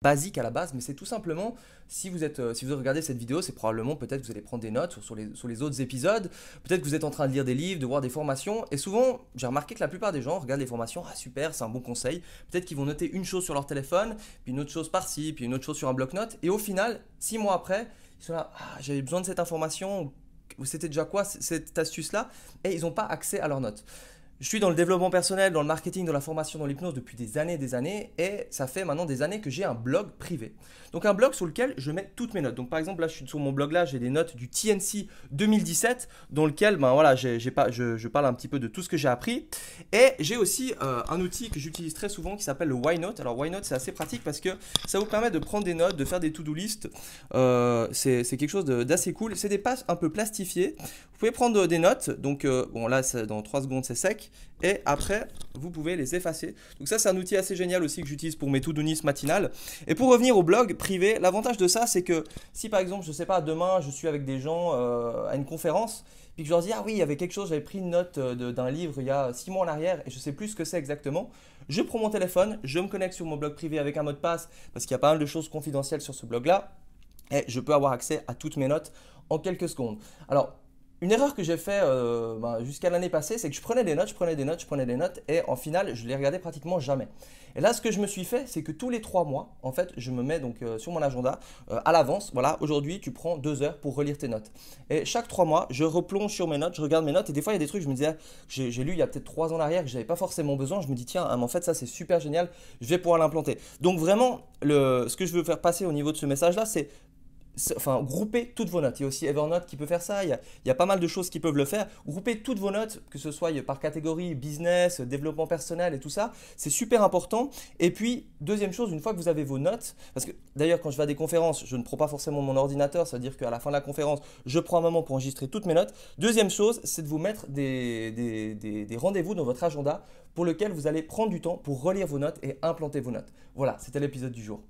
basique à la base, mais c'est tout simplement, si vous regardez cette vidéo, c'est probablement peut-être que vous allez prendre des notes sur les autres épisodes, peut-être que vous êtes en train de lire des livres, de voir des formations, et souvent, j'ai remarqué que la plupart des gens regardent les formations, ah super, c'est un bon conseil, peut-être qu'ils vont noter une chose sur leur téléphone, puis une autre chose par-ci, puis une autre chose sur un bloc-notes, et au final, 6 mois après, ils sont là, ah, j'avais besoin de cette information, ou c'était déjà quoi cette astuce-là, et ils n'ont pas accès à leurs notes. Je suis dans le développement personnel, dans le marketing, dans la formation, dans l'hypnose depuis des années, et ça fait maintenant des années que j'ai un blog privé. Donc un blog sur lequel je mets toutes mes notes. Donc par exemple là, je suis sur mon blog là, j'ai des notes du TNC 2017, dans lequel ben voilà, je parle un petit peu de tout ce que j'ai appris. Et j'ai aussi un outil que j'utilise très souvent qui s'appelle le YNote. Alors YNote c'est assez pratique parce que ça vous permet de prendre des notes, de faire des to-do list. C'est quelque chose d'assez cool. C'est des pages un peu plastifiées. Vous pouvez prendre des notes, donc bon là dans 3 secondes c'est sec, et après vous pouvez les effacer. Donc ça c'est un outil assez génial aussi que j'utilise pour mes to-do list matinales. Et pour revenir au blog privé, l'avantage de ça c'est que si par exemple je sais pas demain je suis avec des gens à une conférence, puis que je leur dis ah oui il y avait quelque chose, j'avais pris une note d'un livre il y a 6 mois en arrière et je sais plus ce que c'est exactement, je prends mon téléphone, je me connecte sur mon blog privé avec un mot de passe parce qu'il y a pas mal de choses confidentielles sur ce blog là, et je peux avoir accès à toutes mes notes en quelques secondes. Alors une erreur que j'ai fait jusqu'à l'année passée, c'est que je prenais des notes, je prenais des notes, je prenais des notes, et en final, je les regardais pratiquement jamais. Et là, ce que je me suis fait, c'est que tous les 3 mois, en fait, je me mets donc sur mon agenda à l'avance. Voilà, aujourd'hui, tu prends 2 heures pour relire tes notes. Et chaque 3 mois, je replonge sur mes notes, je regarde mes notes, et des fois, il y a des trucs, je me disais, j'ai lu il y a peut-être 3 ans en arrière que j'avais pas forcément besoin. Je me dis, tiens, en fait, ça c'est super génial, je vais pouvoir l'implanter. Donc vraiment, ce que je veux faire passer au niveau de ce message-là, c'est enfin, groupez toutes vos notes. Il y a aussi Evernote qui peut faire ça. Il y a pas mal de choses qui peuvent le faire. Groupez toutes vos notes, que ce soit par catégorie business, développement personnel et tout ça. C'est super important. Et puis, deuxième chose, une fois que vous avez vos notes, parce que d'ailleurs, quand je vais à des conférences, je ne prends pas forcément mon ordinateur. C'est-à-dire qu'à la fin de la conférence, je prends un moment pour enregistrer toutes mes notes. Deuxième chose, c'est de vous mettre des rendez-vous dans votre agenda pour lequel vous allez prendre du temps pour relire vos notes et implanter vos notes. Voilà, c'était l'épisode du jour.